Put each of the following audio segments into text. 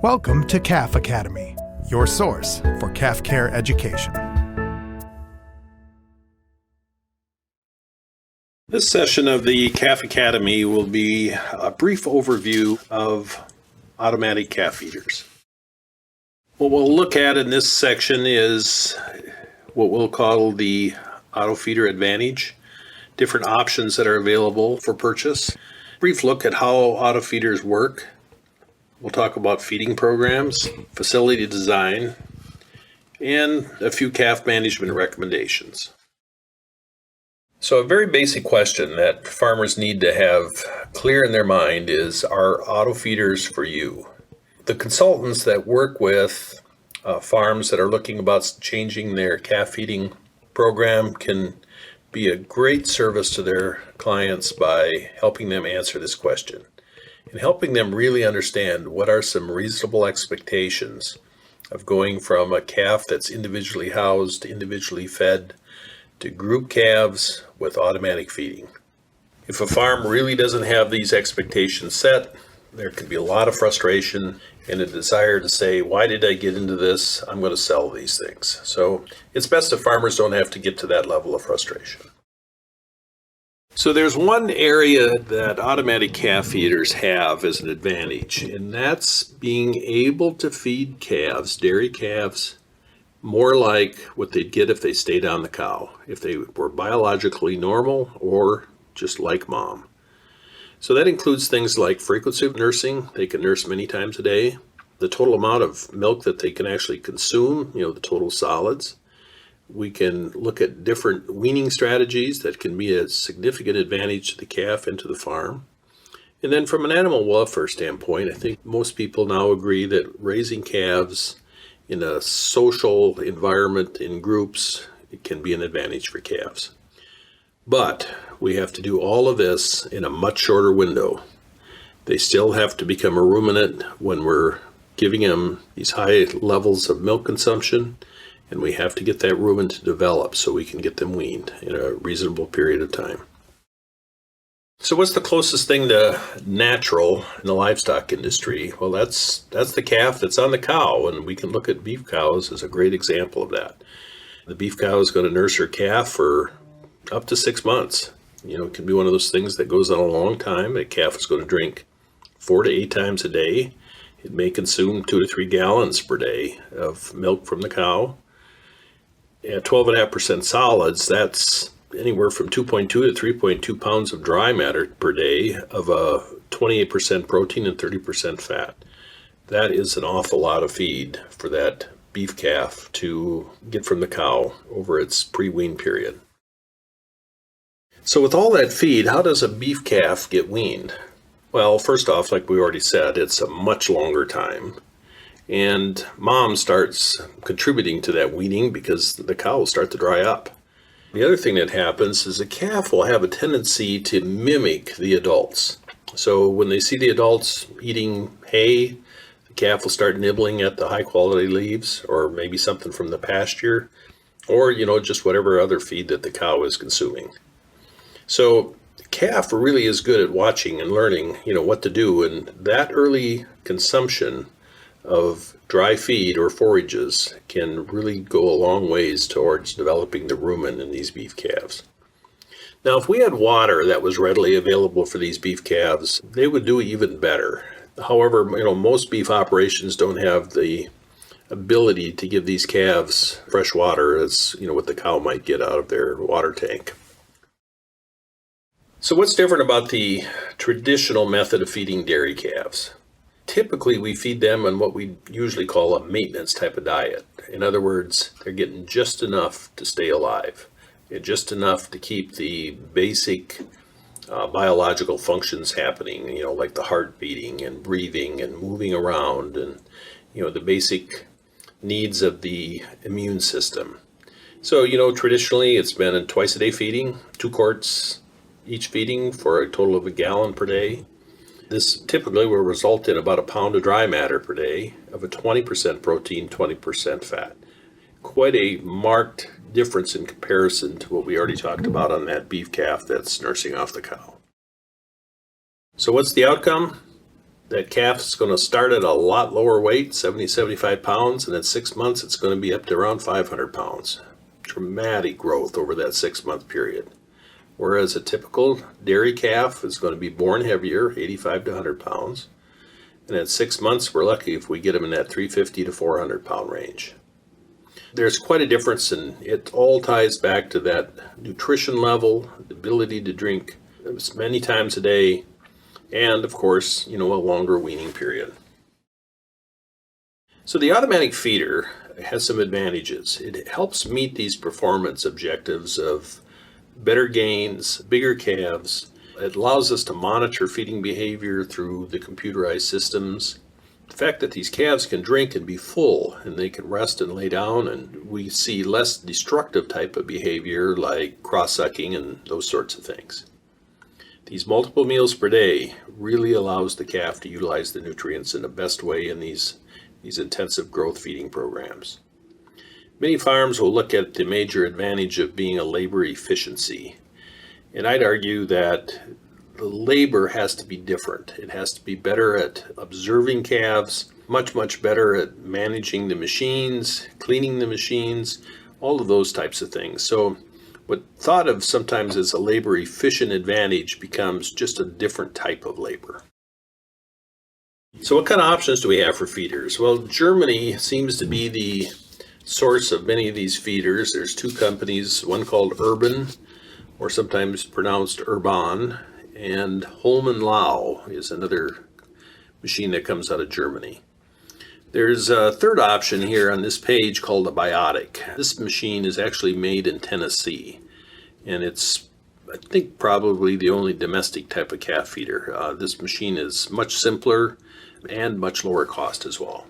Welcome to Calf Academy, your source for calf care education. This session of the Calf Academy will be a brief overview of automatic calf feeders. What we'll look at in this section is what we'll call the auto feeder advantage, different options that are available for purchase, brief look at how auto feeders work. We'll talk about feeding programs, facility design, and a few calf management recommendations. So a very basic question that farmers need to have clear in their mind is, are auto feeders for you? The consultants that work with farms that are looking about changing their calf feeding program can be a great service to their clients by helping them answer this question and helping them really understand what are some reasonable expectations of going from a calf that's individually housed, individually fed, to group calves with automatic feeding. If a farm really doesn't have these expectations set, there can be a lot of frustration and a desire to say, why did I get into this? I'm going to sell these things. So it's best if farmers don't have to get to that level of frustration. So there's one area that automatic calf feeders have as an advantage, and that's being able to feed calves, dairy calves, more like what they'd get if they stayed on the cow, if they were biologically normal or just like mom. So that includes things like frequency of nursing. They can nurse many times a day. The total amount of milk that they can actually consume, the total solids. We can look at different weaning strategies that can be a significant advantage to the calf and to the farm. And then from an animal welfare standpoint, I think most people now agree that raising calves in a social environment in groups, it can be an advantage for calves. But we have to do all of this in a much shorter window. They still have to become a ruminant when we're giving them these high levels of milk consumption, and we have to get that rumen to develop so we can get them weaned in a reasonable period of time. So what's the closest thing to natural in the livestock industry? Well, that's the calf that's on the cow, and we can look at beef cows as a great example of that. The beef cow is going to nurse her calf for up to 6 months. It can be one of those things that goes on a long time. A calf is going to drink 4 to 8 times a day. It may consume 2 to 3 gallons per day of milk from the cow. At 12.5% solids, that's anywhere from 2.2 to 3.2 pounds of dry matter per day of a 28% protein and 30% fat. That is an awful lot of feed for that beef calf to get from the cow over its pre-wean period. So with all that feed, how does a beef calf get weaned? Well, first off, like we already said, it's a much longer time. And mom starts contributing to that weaning because the cow will start to dry up. The other thing that happens is the calf will have a tendency to mimic the adults. So when they see the adults eating hay, the calf will start nibbling at the high quality leaves or maybe something from the pasture or, just whatever other feed that the cow is consuming. So the calf really is good at watching and learning, what to do. And that early consumption of dry feed or forages can really go a long ways towards developing the rumen in these beef calves. Now, if we had water that was readily available for these beef calves, they would do even better. However, most beef operations don't have the ability to give these calves fresh water as, what the cow might get out of their water tank. So what's different about the traditional method of feeding dairy calves? Typically, we feed them on what we usually call a maintenance type of diet. In other words, they're getting just enough to stay alive, just enough to keep the basic biological functions happening, like the heart beating and breathing and moving around and, the basic needs of the immune system. So, traditionally, it's been a twice-a-day feeding, 2 quarts each feeding for a total of 1 gallon per day. This typically will result in about 1 pound of dry matter per day of a 20% protein, 20% fat. Quite a marked difference in comparison to what we already talked about on that beef calf that's nursing off the cow. So what's the outcome? that calf is going to start at a lot lower weight, 70, 75 pounds, and at 6 months it's going to be up to around 500 pounds. Dramatic growth over that 6-month period. Whereas a typical dairy calf is going to be born heavier, 85 to 100 pounds. And at 6 months, we're lucky if we get them in that 350 to 400 pound range. There's quite a difference, and it all ties back to that nutrition level, the ability to drink many times a day, and of course, a longer weaning period. So the automatic feeder has some advantages. It helps meet these performance objectives of better gains, bigger calves. It allows us to monitor feeding behavior through the computerized systems. The fact that these calves can drink and be full, and they can rest and lay down, and we see less destructive type of behavior like cross-sucking and those sorts of things. These multiple meals per day really allows the calf to utilize the nutrients in the best way in these intensive growth feeding programs. Many farms will look at the major advantage of being a labor efficiency. And I'd argue that the labor has to be different. It has to be better at observing calves, much, much better at managing the machines, cleaning the machines, all of those types of things. So what thought of sometimes as a labor efficient advantage becomes just a different type of labor. So what kind of options do we have for feeders? Well, Germany seems to be the source of many of these feeders. There's two companies, one called Urban, or sometimes pronounced Urban, and Holman Lau is another machine that comes out of Germany. There's a third option here on this page called a Biotic. This machine is actually made in Tennessee, and it's, I think, probably the only domestic type of calf feeder. This machine is much simpler and much lower cost as well.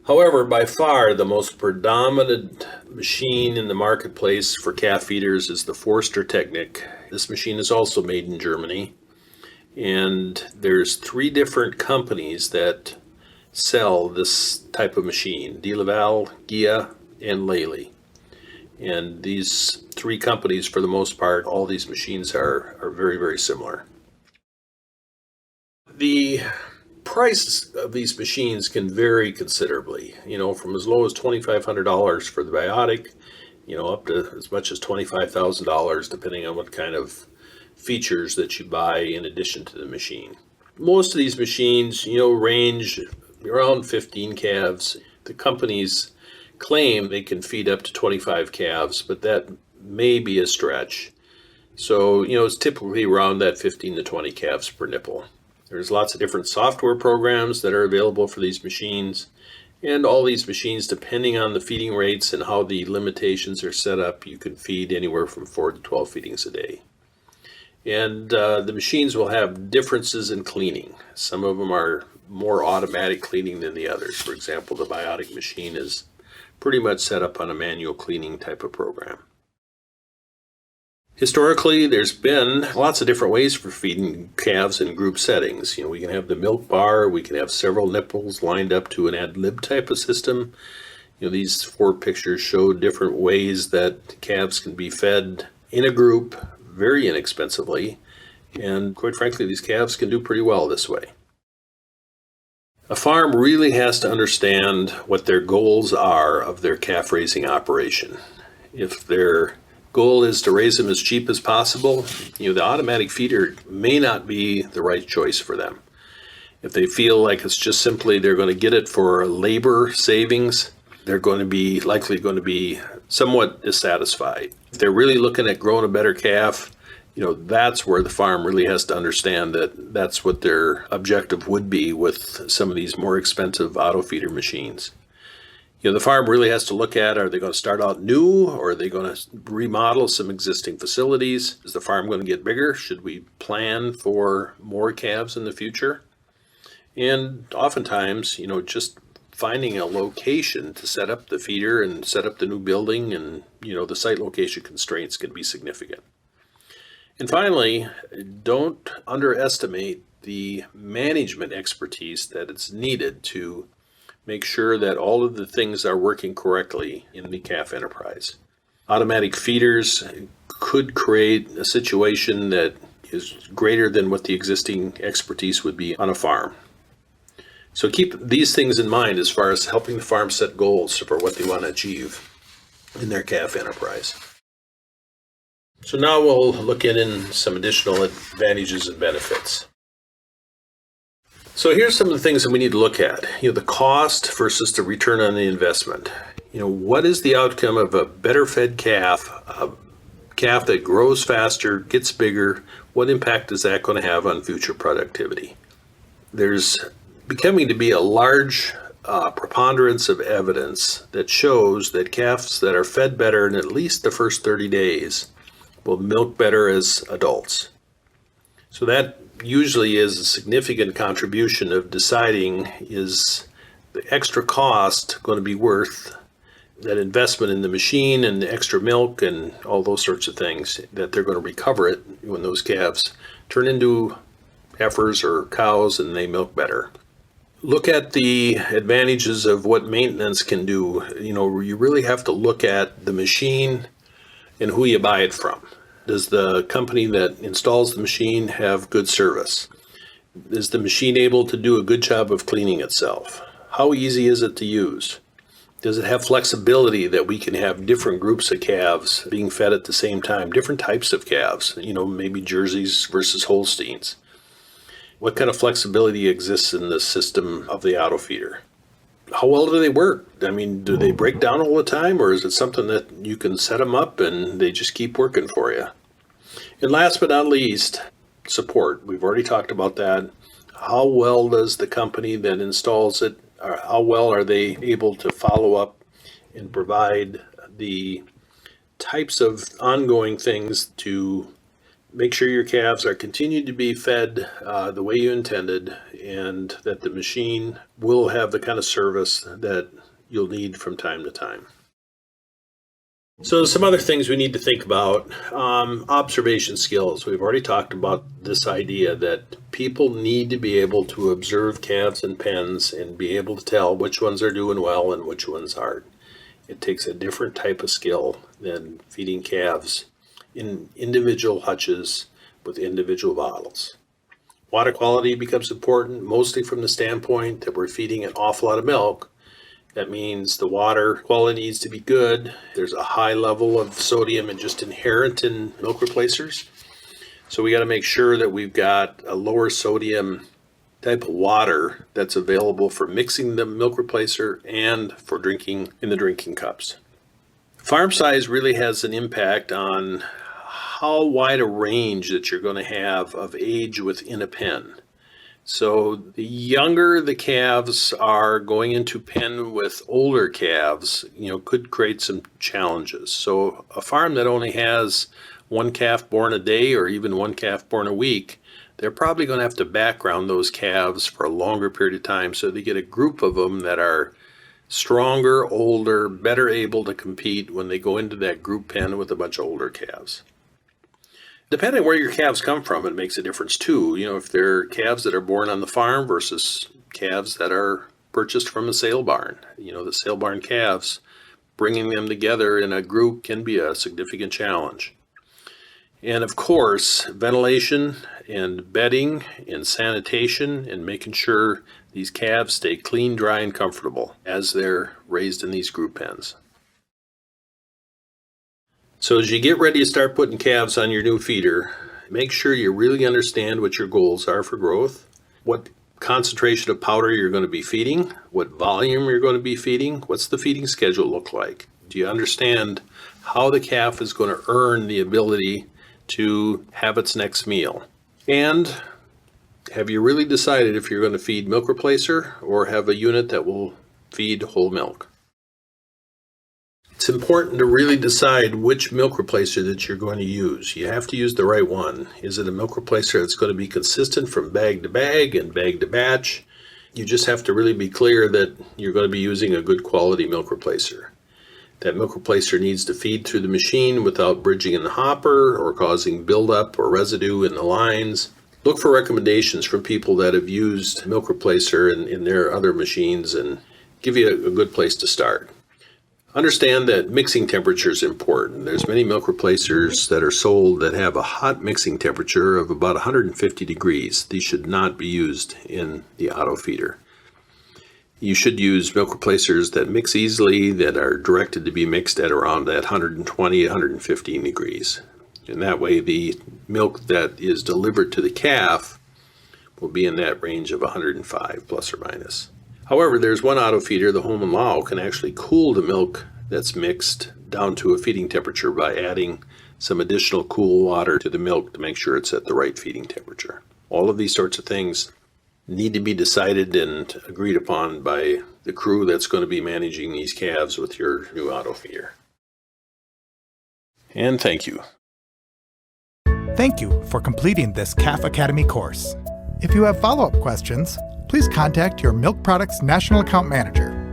However, by far the most predominant machine in the marketplace for calf feeders is the Forster Technic. This machine is also made in Germany, and there's 3 different companies that sell this type of machine: De Laval, Gia, and Lely. And these 3 companies, for the most part, all these machines are very, very similar. The price of these machines can vary considerably, from as low as $2,500 for the Biotic, up to as much as $25,000, depending on what kind of features that you buy in addition to the machine. Most of these machines, range around 15 calves. The companies claim they can feed up to 25 calves, but that may be a stretch. So, it's typically around that 15 to 20 calves per nipple. There's lots of different software programs that are available for these machines, and all these machines, depending on the feeding rates and how the limitations are set up, you can feed anywhere from 4 to 12 feedings a day. And the machines will have differences in cleaning. Some of them are more automatic cleaning than the others. For example, the Biotic machine is pretty much set up on a manual cleaning type of program. Historically, there's been lots of different ways for feeding calves in group settings. We can have the milk bar, we can have several nipples lined up to an ad lib type of system. These 4 pictures show different ways that calves can be fed in a group very inexpensively. And quite frankly, these calves can do pretty well this way. A farm really has to understand what their goals are of their calf raising operation. If their goal is to raise them as cheap as possible, the automatic feeder may not be the right choice for them. If they feel like it's just simply they're going to get it for labor savings, they're likely going to be somewhat dissatisfied. If they're really looking at growing a better calf, that's where the farm really has to understand that that's what their objective would be with some of these more expensive auto feeder machines. The farm really has to look at, are they going to start out new, or are they going to remodel some existing facilities? Is the farm going to get bigger? Should we plan for more calves in the future? And oftentimes, just finding a location to set up the feeder and set up the new building, and, the site location constraints can be significant. And finally, don't underestimate the management expertise that is needed to make sure that all of the things are working correctly in the calf enterprise. Automatic feeders could create a situation that is greater than what the existing expertise would be on a farm. So keep these things in mind as far as helping the farm set goals for what they want to achieve in their calf enterprise. So now we'll look in some additional advantages and benefits. So here's some of the things that we need to look at. The cost versus the return on the investment. What is the outcome of a better fed calf, a calf that grows faster, gets bigger? What impact is that going to have on future productivity? There's becoming to be a large preponderance of evidence that shows that calves that are fed better in at least the first 30 days will milk better as adults. So that usually is a significant contribution of deciding, is the extra cost going to be worth that investment in the machine and the extra milk and all those sorts of things, that they're going to recover it when those calves turn into heifers or cows and they milk better. Look at the advantages of what maintenance can do. You really have to look at the machine and who you buy it from. Does the company that installs the machine have good service? Is the machine able to do a good job of cleaning itself? How easy is it to use? Does it have flexibility that we can have different groups of calves being fed at the same time, different types of calves, maybe Jerseys versus Holsteins? What kind of flexibility exists in the system of the auto feeder? How well do they work? Do they break down all the time, or is it something that you can set them up and they just keep working for you? And last but not least, support. We've already talked about that. How well does the company that installs it, or how well are they able to follow up and provide the types of ongoing things to make sure your calves are continued to be fed the way you intended, and that the machine will have the kind of service that you'll need from time to time. So some other things we need to think about. Observation skills. We've already talked about this idea that people need to be able to observe calves in pens and be able to tell which ones are doing well and which ones aren't. It takes a different type of skill than feeding calves in individual hutches with individual bottles. Water quality becomes important, mostly from the standpoint that we're feeding an awful lot of milk. That means the water quality needs to be good. There's a high level of sodium and just inherent in milk replacers. So we got to make sure that we've got a lower sodium type of water that's available for mixing the milk replacer and for drinking in the drinking cups. Farm size really has an impact on how wide a range that you're going to have of age within a pen. So the younger the calves are going into pen with older calves, could create some challenges. So a farm that only has one calf born a day or even one calf born a week, they're probably going to have to background those calves for a longer period of time so they get a group of them that are stronger, older, better able to compete when they go into that group pen with a bunch of older calves. Depending on where your calves come from, it makes a difference too. If they're calves that are born on the farm versus calves that are purchased from a sale barn. The sale barn calves, bringing them together in a group can be a significant challenge. And of course, ventilation and bedding and sanitation and making sure these calves stay clean, dry, and comfortable as they're raised in these group pens. So as you get ready to start putting calves on your new feeder, make sure you really understand what your goals are for growth, what concentration of powder you're going to be feeding, what volume you're going to be feeding, what's the feeding schedule look like. Do you understand how the calf is going to earn the ability to have its next meal? And have you really decided if you're going to feed milk replacer or have a unit that will feed whole milk? It's important to really decide which milk replacer that you're going to use. You have to use the right one. Is it a milk replacer that's going to be consistent from bag to bag and bag to batch? You just have to really be clear that you're going to be using a good quality milk replacer. That milk replacer needs to feed through the machine without bridging in the hopper or causing buildup or residue in the lines. Look for recommendations from people that have used milk replacer in their other machines and give you a good place to start. Understand that mixing temperature is important. There's many milk replacers that are sold that have a hot mixing temperature of about 150 degrees. These should not be used in the auto feeder. You should use milk replacers that mix easily, that are directed to be mixed at around that 120, 115 degrees. And that way the milk that is delivered to the calf will be in that range of 105 plus or minus. However, there's one auto feeder, the Home and Lao, can actually cool the milk that's mixed down to a feeding temperature by adding some additional cool water to the milk to make sure it's at the right feeding temperature. All of these sorts of things need to be decided and agreed upon by the crew that's going to be managing these calves with your new auto feeder. And thank you. Thank you for completing this Calf Academy course. If you have follow-up questions, please contact your Milk Products National Account Manager.